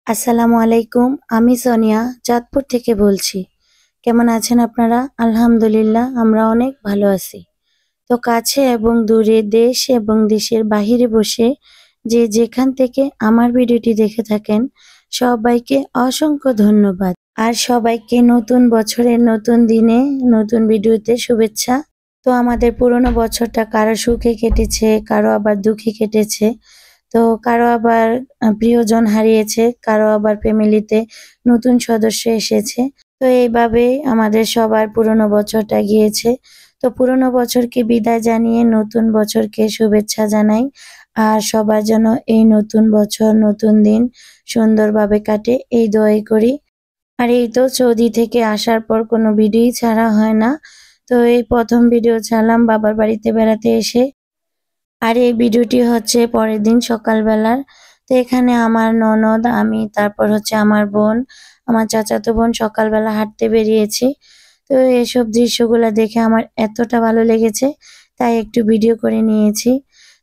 আসসালামু আলাইকুম। আমি সোনিয়া চাঁদপুর থেকে বলছি। কেমন আছেন আপনারা? আলহামদুলিল্লাহ আমরা অনেক ভালো আছি। তো কাছে এবং দূরে, দেশ এবং দেশের বাহিরে বসে যে যেখান থেকে আমার ভিডিওটি দেখে থাকেন সবাইকে অসংখ্য ধন্যবাদ। আর সবাইকে নতুন বছরের নতুন দিনে নতুন ভিডিওতে শুভেচ্ছা। তো আমাদের পুরোনো বছরটা কারো সুখে কেটেছে, কারো আবার দুঃখে কেটেছে। তো কারো আবার প্রিয়জন হারিয়েছে, কারো আবার ফ্যামিলিতে নতুন সদস্য এসেছে। তো এইভাবেই আমাদের সবার পুরোনো বছরটা গিয়েছে। তো পুরোনো বছরকে বিদায় জানিয়ে নতুন বছরকে শুভেচ্ছা জানাই। আর সবার জন্য এই নতুন বছর, নতুন দিন সুন্দরভাবে কাটে এই দোয়াই করি। আর এই তো সৌদি থেকে আসার পর কোনো ভিডিওই ছাড়া হয় না। তো এই প্রথম ভিডিও ছাড়লাম বাবার বাড়িতে বেড়াতে এসে। আর এই ভিডিওটি হচ্ছে পরের দিন সকালবেলার। তো এখানে আমার ননদ, আমি, তারপর হচ্ছে আমার বোন, আমার চাচাতো বোন সকালবেলা হাঁটতে বেরিয়েছি। তো এসব দৃশ্যগুলো দেখে আমার এতটা ভালো লেগেছে, তাই একটু ভিডিও করে নিয়েছি।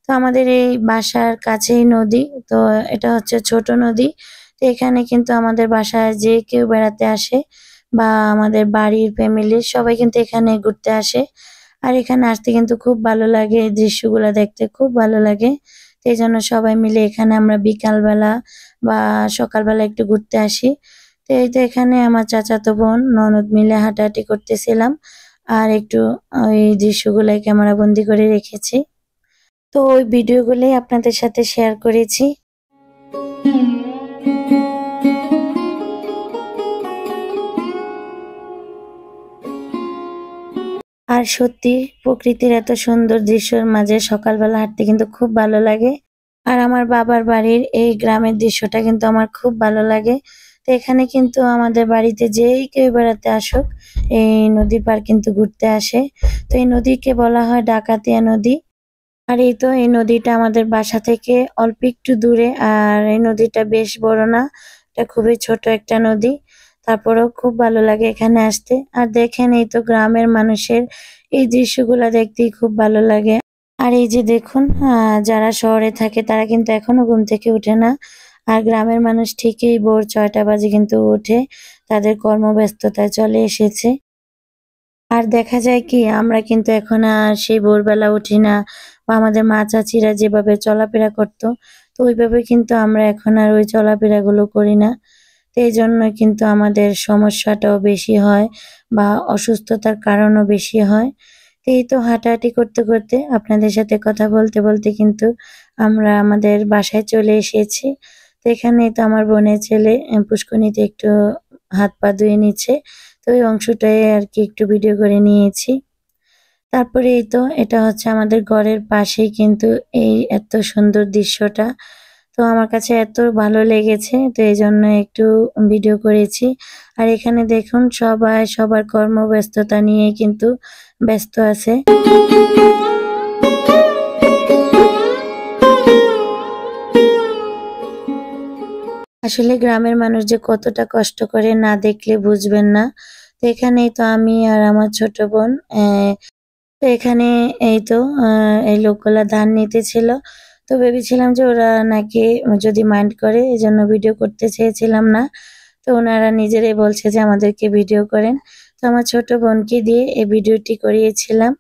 তো আমাদের এই বাসার কাছেই নদী। তো এটা হচ্ছে ছোট নদী। তো এখানে কিন্তু আমাদের বাসায় যে কেউ বেড়াতে আসে বা আমাদের বাড়ির ফ্যামিলির সবাই কিন্তু এখানে ঘুরতে আসে। আর এখানে আসতে কিন্তু খুব ভালো লাগে, এই দৃশ্যগুলো দেখতে খুব ভালো লাগে। তো এইজন্য সবাই মিলে এখানে আমরা বিকালবেলা বা সকালবেলা একটু ঘুরতে আসি। তো এই তো এখানে আমার চাচাতো বোন, ননদ মিলে হাঁটাহাঁটি করতেছিলাম। আর একটু ওই দৃশ্যগুলাই ক্যামেরাবন্দি করে রেখেছি। তো ওই ভিডিওগুলোই আপনাদের সাথে শেয়ার করেছি। আর সত্যি প্রকৃতির এত সুন্দর দৃশ্যের মাঝে সকালবেলা হাঁটতে কিন্তু খুব ভালো লাগে। আর আমার বাবার বাড়ির এই গ্রামের দৃশ্যটা কিন্তু আমার খুব ভালো লাগে। তো এখানে কিন্তু আমাদের বাড়িতে যেই কেউ বেড়াতে আসুক এই নদী পার কিন্তু ঘুরতে আসে। তো এই নদীকে বলা হয় ডাকাতিয়া নদী। আর এই তো এই নদীটা আমাদের বাসা থেকে অল্প একটু দূরে। আর এই নদীটা বেশ বড় না, এটা খুবই ছোট একটা নদী। তারপরেও খুব ভালো লাগে এখানে আসতে। আর দেখেন এই তো গ্রামের মানুষের এই দৃশ্যগুলা দেখতেই খুব ভালো লাগে। আর এই যে দেখুন, যারা শহরে থাকে তারা কিন্তু এখনো ঘুম থেকে উঠে না। আর গ্রামের মানুষ ঠিকই ভোর ৬টা বাজে কিন্তু উঠে তাদের কর্মব্যস্ততায় চলে এসেছে। আর দেখা যায় কি আমরা কিন্তু এখন আর সেই ভোরবেলা উঠি না, বা আমাদের মা চাচিরা যেভাবে চলাফেরা করতো, তো ওইভাবে কিন্তু আমরা এখন আর ওই চলাফেরাগুলো করি না। তো এইজন্য কিন্তু আমাদের সমস্যাটাও বেশি হয় বা অসুস্থতার কারণও বেশি হয়। তো এই তো হাঁটাহাঁটি করতে করতে আপনাদের সাথে কথা বলতে বলতে কিন্তু আমরা আমাদের বাসায় চলে এসেছি। তো এখানেই তো আমার বোনের ছেলে পুষ্করিণীতে একটু হাত পা ধুয়ে নিচ্ছে। তো ওই অংশটাই আরকি একটু ভিডিও করে নিয়েছি। তারপরে এই তো এটা হচ্ছে আমাদের ঘরের পাশেই কিন্তু এই এত সুন্দর দৃশ্যটা। তো আমার কাছে এত ভালো লেগেছে, তো এইজন্য একটু ভিডিও করেছি। আর এখানে দেখুন সবাই সবার কর্মব্যস্ততা নিয়ে কিন্তু ব্যস্ত আছে। আসলে গ্রামের মানুষ যে কতটা কষ্ট করে না দেখলে বুঝবেন না। তো এখানেই তো আমি আর আমার ছোট বোন, তো এখানে এই তো এই লোকগুলা ধান নিতেছিল। তো ভেবেছিলাম যে ওরা নাকি যদি মাইন্ড করে এজন্য ভিডিও করতে চেয়েছিলাম না। তো ওনারা নিজেরাই বলছে যে আমাদেরকে ভিডিও করেন। তো আমার ছোট বোনকে দিয়ে এই ভিডিওটি করিয়েছিলাম।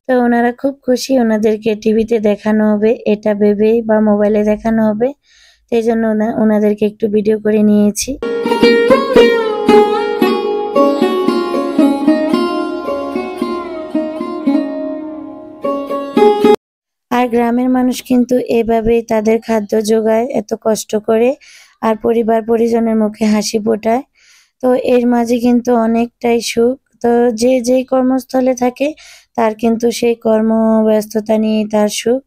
তো ওনারা খুব খুশি, ওনাদেরকে টিভিতে দেখানো হবে এটা ভেবেই বা মোবাইলে দেখানো হবে। তো এইজন্য ওনাদেরকে একটু ভিডিও করে নিয়েছি। আর গ্রামের মানুষ কিন্তু এভাবেই তাদের খাদ্য যোগায় এত কষ্ট করে, আর পরিবার পরিজনের মুখে হাসি ফোটায়। তো এর মাঝে কিন্তু অনেকটাই সুখ। তো যে যেই কর্মস্থলে থাকে তার কিন্তু সেই কর্মব্যস্ততা নিয়েই তার সুখ।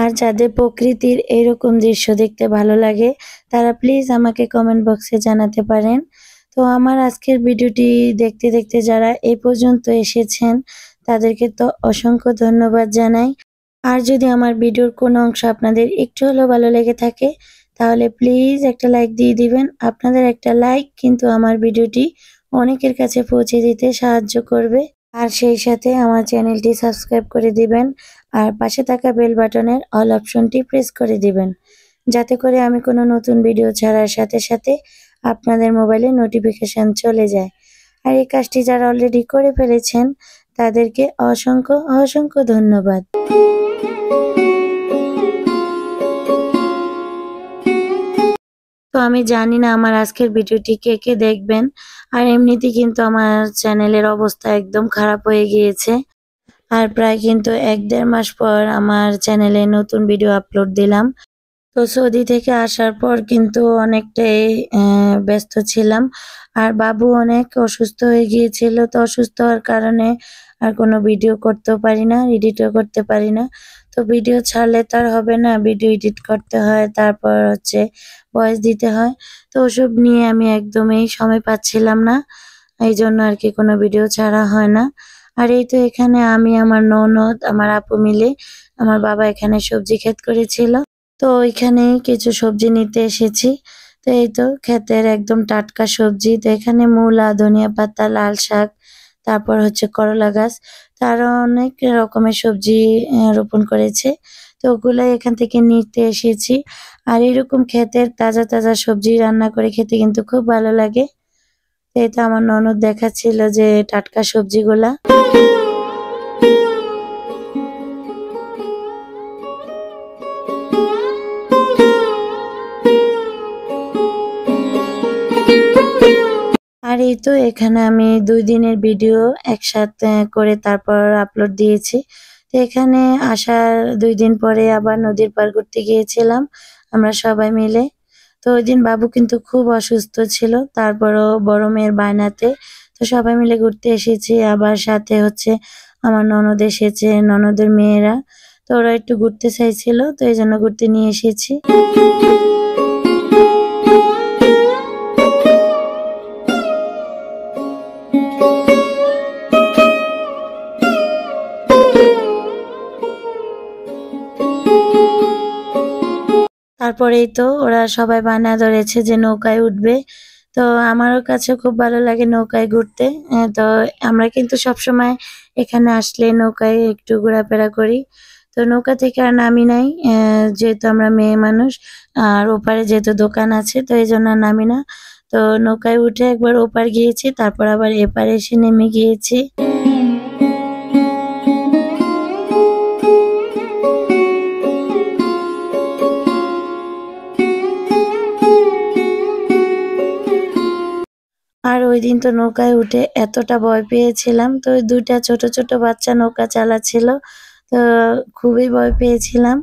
আর যাদের প্রকৃতির এরকম দৃশ্য দেখতে ভালো লাগে তারা প্লিজ আমাকে কমেন্ট বক্সে জানাতে পারেন। তো আমার আজকের ভিডিওটি দেখতে দেখতে যারা এই পর্যন্ত এসেছেন তাদেরকে তো অসংখ্য ধন্যবাদ জানাই। আর যদি আমার ভিডিওর কোনো অংশ আপনাদের একটু হলেও ভালো লেগে থাকে তাহলে প্লিজ একটা লাইক দিয়ে দিবেন। আপনাদের একটা লাইক কিন্তু আমার ভিডিওটি অনেকের কাছে পৌঁছে দিতে সাহায্য করবে। আর সেই সাথে আমার চ্যানেলটি সাবস্ক্রাইব করে দিবেন। আর পাশে থাকা বেল বাটনের অল অপশনটি প্রেস করে দিবেন। যাতে করে আমি কোনো নতুন ভিডিও ছাড়ার সাথে সাথে আপনাদের মোবাইলে নোটিফিকেশন চলে যায়। আর এই কাজটি যারা অলরেডি করে ফেলেছেন তাদেরকে অসংখ্য অসংখ্য ধন্যবাদ। তো আমি জানি না আমার আজকের ভিডিওটি কে কে দেখবেন। আর এমনিতেই কিন্তু আমার চ্যানেলের অবস্থা একদম খারাপ হয়ে গিয়েছে। আর প্রায় কিন্তু ১-১.৫ মাস পর আমার চ্যানেলে নতুন ভিডিও আপলোড দিলাম। তো সৌদি থেকে আসার পর কিন্তু অনেকটাই ব্যস্ত ছিলাম। আর বাবু অনেক অসুস্থ হয়ে গিয়েছিল। তো অসুস্থ হওয়ার কারণে আর কোনো ভিডিও করতেও পারি না, এডিটও করতে পারি না। তো ভিডিও ছাড়লে তো আর হবে না, ভিডিও এডিট করতে হয়, তারপর হচ্ছে ভয়েস দিতে হয়। তো ওসব নিয়ে আমি একদমই সময় পাচ্ছিলাম না। এইজন্য আরকি কোনো ভিডিও ছাড়া হয় না। আর এই তো এখানে আমি, আমার ননদ, আমার আপু মিলে আমার বাবা এখানে সবজি ক্ষেত করেছিল। তো ওইখানেই কিছু সবজি নিতে এসেছি। তো এই তো ক্ষেতের একদম টাটকা সবজি। তো এখানে মূলা, ধনিয়া পাতা, লাল শাক, তারপর হচ্ছে করলা গাছ। তো আরো অনেক রকমের সবজি রোপণ করেছে। তো ওগুলাই এখান থেকে নিতে এসেছি। আর এরকম ক্ষেতের তাজা তাজা সবজি রান্না করে খেতে কিন্তু খুব ভালো লাগে। তো এই তো আমার ননদ দেখাচ্ছিল যে টাটকা সবজিগুলা। আর এই তো এখানে আমি ২ দিনের ভিডিও একসাথে করে তারপর আপলোড দিয়েছি। তো এখানে আসার ২ দিন পরে আবার নদীর পাড় ঘুরতে গিয়েছিলাম আমরা সবাই মিলে। তো ওইদিন বাবু কিন্তু খুব অসুস্থ ছিল। তারপরও বড় মেয়ের বায়নাতে তো সবাই মিলে ঘুরতে এসেছি। আবার সাথে হচ্ছে আমার ননদ এসেছে, ননদের মেয়েরা। তো ওরা একটু ঘুরতে চাইছিল। তো এজন্য ঘুরতে নিয়ে এসেছি। তারপরেই তো ওরা সবাই বায়না ধরেছে যে নৌকায় উঠবে। তো আমারও কাছে খুব ভালো লাগে নৌকায় ঘুরতে। তো আমরা কিন্তু সবসময় এখানে আসলে নৌকায় একটু ঘোরাফেরা করি। তো নৌকা থেকে আর নামি নাই। যেহেতু আমরা মেয়ে মানুষ আর ওপারে যেহেতু দোকান আছে তো এজন্য আর নামি না। তো নৌকায় উঠে একবার ওপার গিয়েছি, তারপর আবার এপারে এসে নেমে গিয়েছি। আর ঐদিন তো নৌকায় উঠে এতটা ভয় পেয়েছিলাম। তো ওই ২ টা ছোট, ছোট বাচ্চা নৌকা চালাচ্ছিল। তো খুবই ভয় পেয়েছিলাম।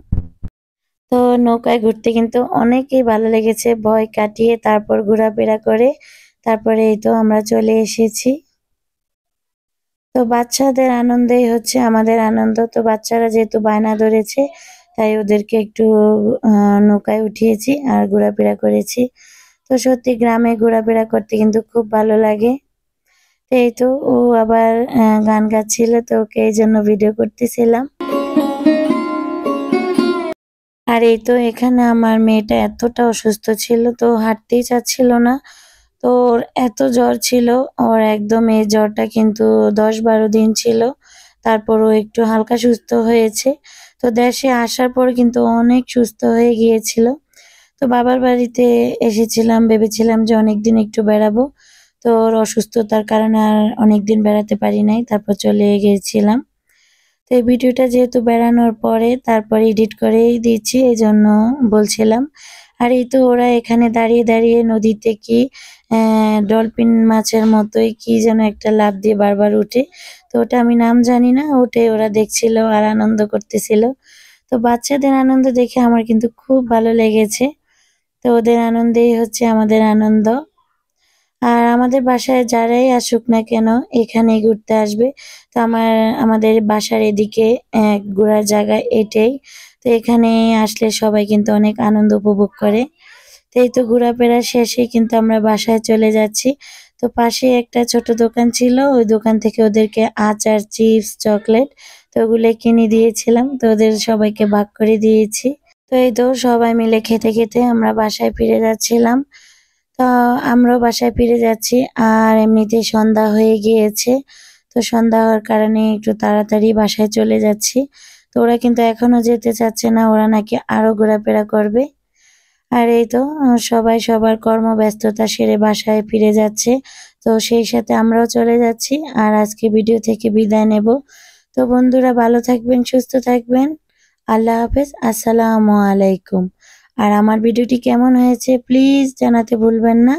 তো নৌকায় ঘুরতে কিন্তু অনেকই ভালো লেগেছে। ভয় কাটিয়ে তারপর ঘোরাফেরা করে তারপরে এই তো আমরা চলে এসেছি। তো বাচ্চাদের আনন্দেই হচ্ছে আমাদের আনন্দ। তো বাচ্চারা যেহেতু বায়না ধরেছে তাই ওদেরকে একটু আ নৌকায় উঠিয়েছি আর ঘোরাফেরা করেছি। তো সত্যি গ্রামে ঘোরাফেরা করতে কিন্তু খুব ভালো লাগে। তো এই তো ও আবার গান গাচ্ছিল, তো ওকে এইজন্য ভিডিও করতেছিলাম। আর এই তো এখানে আমার মেয়েটা এতটা অসুস্থ ছিল, তো হাঁটতেই চাচ্ছিল না। তো ওর এত জ্বর ছিল, ওর একদম এই জ্বরটা কিন্তু ১০-১২ দিন ছিল। তারপর ও একটু হালকা সুস্থ হয়েছে। তো দেশে আসার পর কিন্তু অনেক সুস্থ হয়ে গিয়েছিল। তো বাবার বাড়িতে এসেছিলাম, ভেবেছিলাম যে অনেকদিন একটু বেড়াবো। তো ওর অসুস্থতার কারণে আর অনেকদিন বেড়াতে পারি নাই। তারপর চলে গিয়েছিলাম। তো এই ভিডিওটা যেহেতু বেড়ানোর পরে তারপরে এডিট করেই দিচ্ছি এজন্য বলছিলাম। আর এই তো ওরা এখানে দাঁড়িয়ে, দাঁড়িয়ে নদীতে কি ডলফিন মাছের মতোই কি যেন একটা লাফ দিয়ে বারবার উঠে। তো ওটা আমি নাম জানি না, উঠে ওরা দেখছিল আর আনন্দ করতেছিল। তো বাচ্চাদের আনন্দ দেখে আমার কিন্তু খুব ভালো লেগেছে। তো ওদের আনন্দেই হচ্ছে আমাদের আনন্দ। আর আমাদের বাসায় যারাই আসুক না কেন এখানেই ঘুরতে আসবে। তো আমাদের বাসার এদিকে ঘোরার জায়গা এটাই। তো এখানে আসলে সবাই কিন্তু অনেক আনন্দ উপভোগ করে। তো এই তো ঘোরাফেরা শেষে কিন্তু আমরা বাসায় চলে যাচ্ছি। তো পাশেই একটা ছোট দোকান ছিল। ওই দোকান থেকে ওদেরকে আচার, চিপস, চকলেট তো ওগুলো কিনে দিয়েছিলাম। তো ওদের সবাইকে ভাগ করে দিয়েছি। তো এই তো সবাই মিলে খেতে, খেতে আমরা বাসায় ফিরে যাচ্ছিলাম। তো আমরাও বাসায় ফিরে যাচ্ছি। আর এমনিতেই সন্ধ্যা হয়ে গিয়েছে। তো সন্ধ্যা হওয়ার কারণে একটু তাড়াতাড়ি বাসায় চলে যাচ্ছি। তো ওরা কিন্তু এখনো যেতে চাচ্ছে না। ওরা নাকি আরো ঘোরাফেরা করবে। আর এই তো সবাই সবার কর্মব্যস্ততা সেরে বাসায় ফিরে যাচ্ছে। তো সেই সাথে আমরাও চলে যাচ্ছি আর আজকে ভিডিও থেকে বিদায় নেব। তো বন্ধুরা ভালো থাকবেন, সুস্থ থাকবেন। আল্লাহ হাফেজ, আসসালামু আলাইকুম। আর আমার ভিডিওটি কেমন হয়েছে প্লিজ জানাতে ভুলবেন না।